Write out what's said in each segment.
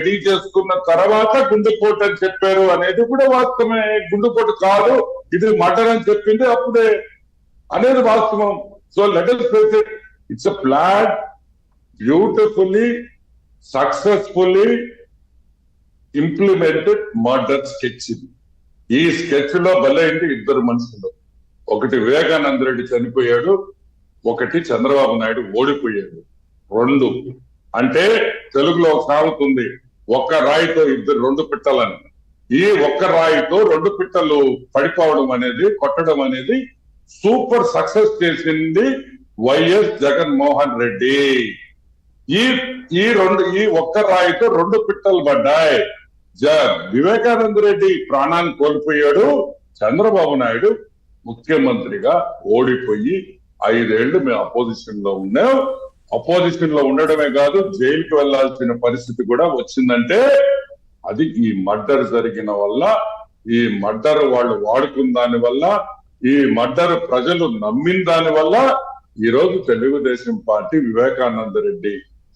Ready చేసుకున్న తర్వాత గుండెపోటు అని చెప్పారు అనేది కూడా వాస్తవమే. గుండెపోటు కాదు, ఇది మర్డర్ అని చెప్పింది అప్పుడే అనేది వాస్తవం. So let us face it. It's a planned, beautifully, successfully implemented murder sketch. ఈ స్కెచ్ లో బలైంది ఇద్దరు మనుషులు. ఒకటి వివేకానంద రెడ్డి చనిపోయాడు, ఒకటి చంద్రబాబు నాయుడు ఓడిపోయాడు. రెండు అంటే తెలుగులో ఒక సామెత ఉంది, ఒక్క రాయితో ఇద్దరు రెండు పిట్టలని. ఈ ఒక్క రాయితో రెండు పిట్టలు పడిపోవడం అనేది, కొట్టడం అనేది సూపర్ సక్సెస్ చేసింది వైఎస్ జగన్మోహన్ రెడ్డి. ఈ ఒక్క రాయితో రెండు పిట్టలు పడ్డాయి. వివేకానంద రెడ్డి ప్రాణాన్ని కోల్పోయాడు, చంద్రబాబు నాయుడు ముఖ్యమంత్రిగా ఓడిపోయి 5 ఏళ్లు మేము అపోజిషన్ లో ఉన్నాం. అపోజిషన్ లో ఉండడమే కాదు, జైలుకి వెళ్లాల్సిన పరిస్థితి కూడా వచ్చిందంటే అది ఈ మర్డర్ జరిగిన వల్ల, ఈ మర్డర్ వాళ్ళు వాడుకున్న దాని వల్ల, ఈ మర్డర్ ప్రజలు నమ్మిన దాని వల్ల ఈ రోజు తెలుగుదేశం పార్టీ వివేకానంద రెడ్డి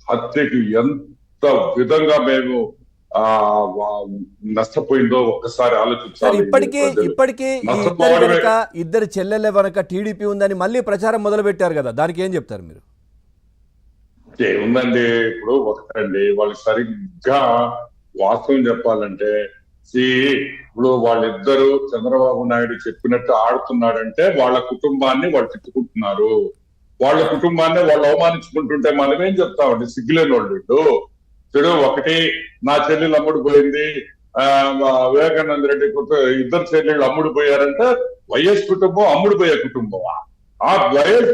హత్యకి ఎంత విధంగా మేము నష్టపోయిందో ఒక్కసారి ఆలోచించాలి. ఇప్పటికీ ఇద్దరు చెల్లెళ్ళ వెనక టీడీపీ ఉందని మళ్ళీ ప్రచారం మొదలు పెట్టారు కదా, దానికి ఏం చెప్తారు మీరు? ఏముందండి, ఇప్పుడు ఒకటండి, వాళ్ళు సరిగ్గా వాస్తవం చెప్పాలంటే ఇప్పుడు వాళ్ళిద్దరు చంద్రబాబు నాయుడు చెప్పినట్టు ఆడుతున్నాడంటే వాళ్ళ కుటుంబాన్ని వాళ్ళు తిట్టుకుంటున్నారు. వాళ్ళ కుటుంబాన్ని వాళ్ళు అవమానించుకుంటుంటే మనం ఏం చెప్తామండి? సిగ్గులేని వాళ్ళు చెడు. ఒకటి, నా చెల్లెలు అమ్ముడు పోయింది, వివేకానంద రెడ్డి ఇద్దరు చెల్లెళ్ళు అమ్ముడు పోయారంటే వైఎస్ కుటుంబం అమ్ముడు పోయే కుటుంబమా? ఆ వైఎస్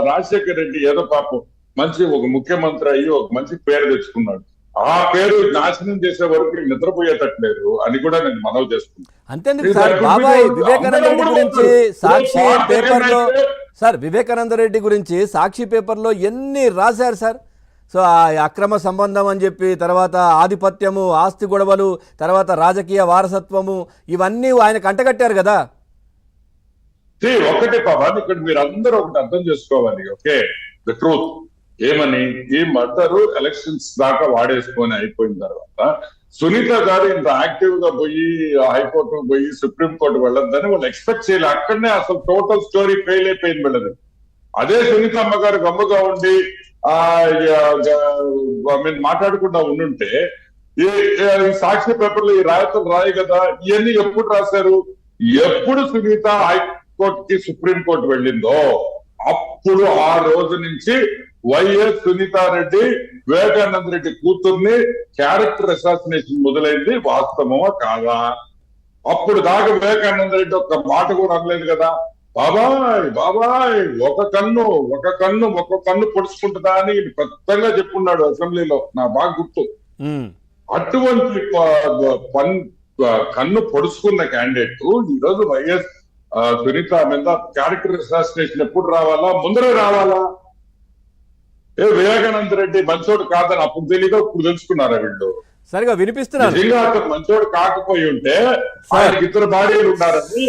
రాజశేఖర రెడ్డి ఏదో పాపం మంచి ఒక ముఖ్యమంత్రి అయ్యి ఒక మంచి పేరు తెచ్చుకున్నాడు. ఆ పేరు నాశనం చేసే వరకు నిద్రపోయేటట్లేదు అని కూడా నేను మనవి చేస్తున్నాను. అంతేందుకు సార్, బాబాయ్ వివేకానంద రెడ్డి గురించి సాక్షి పేపర్లో వివేకానంద రెడ్డి గురించి సాక్షి పేపర్లో ఎన్ని రాశారు సార్. సో ఆ అక్రమ సంబంధం అని చెప్పి, తర్వాత ఆధిపత్యము, ఆస్తి గొడవలు, తర్వాత రాజకీయ వారసత్వము, ఇవన్నీ ఆయన కంటగట్టారు కదా. ఒకటే పవన్, ఇక్కడ మీరు అందరూ ఒకటి అర్థం చేసుకోవాలి. ఓకే, ద ట్రూత్ ఏమని, ఈ మర్డరు ఎలక్షన్స్ దాకా వాడేసుకొని అయిపోయిన తర్వాత సునీత గారు ఇంత యాక్టివ్ గా పోయి హైకోర్టు పోయి సుప్రీంకోర్టు వెళ్ళొద్దని వాళ్ళు ఎక్స్పెక్ట్ చేయాలి. అక్కడనే అసలు టోటల్ స్టోరీ ఫెయిల్ అయిపోయింది వెళ్ళదు. అదే సునీత అమ్మ గారు గమ్ముగా ఉండి మాట్లాడకుండా ఉండుంటే ఈ సాక్షి పేపర్లు ఈ రాయతలు రాయి కదా. ఇవన్నీ ఎప్పుడు రాశారు? ఎప్పుడు సునీత హైకోర్టుకి సుప్రీంకోర్టు వెళ్ళిందో అప్పుడు ఆ రోజు నుంచి వైఎస్ సునీతారెడ్డి వివేకానంద రెడ్డి కూతుర్ని క్యారెక్టర్ అసాసినేషన్ మొదలైంది. వాస్తవమా కాదా? అప్పుడు దాకా వివేకానంద రెడ్డి ఒక్క మాట కూడా అనలేదు కదా. బాబాయ్ ఒక కన్ను పొడుచుకుంటుందా అని పెద్దగా చెప్పుకున్నాడు అసెంబ్లీలో, నా బాగా గుర్తు. అటువంటి కన్ను పొడుచుకున్న క్యాండిడేట్ ఈ రోజు వైఎస్ సునీత మీద క్యారెక్టర్ అసాసినేషన్ ఎప్పుడు రావాలా? ముందరే రావాలా? వివేకానంద రెడ్డి మంచోడు కాదని అప్పుడు తెలీదు, ఇప్పుడు తెలుసుకున్నారా వీళ్ళు? సరిగా వినిపిస్తున్నారు. నిజంగా అతను మంచోడు కాకపోయి ఉంటే ఆయనకి ఇద్దరు భార్యలు ఉన్నారని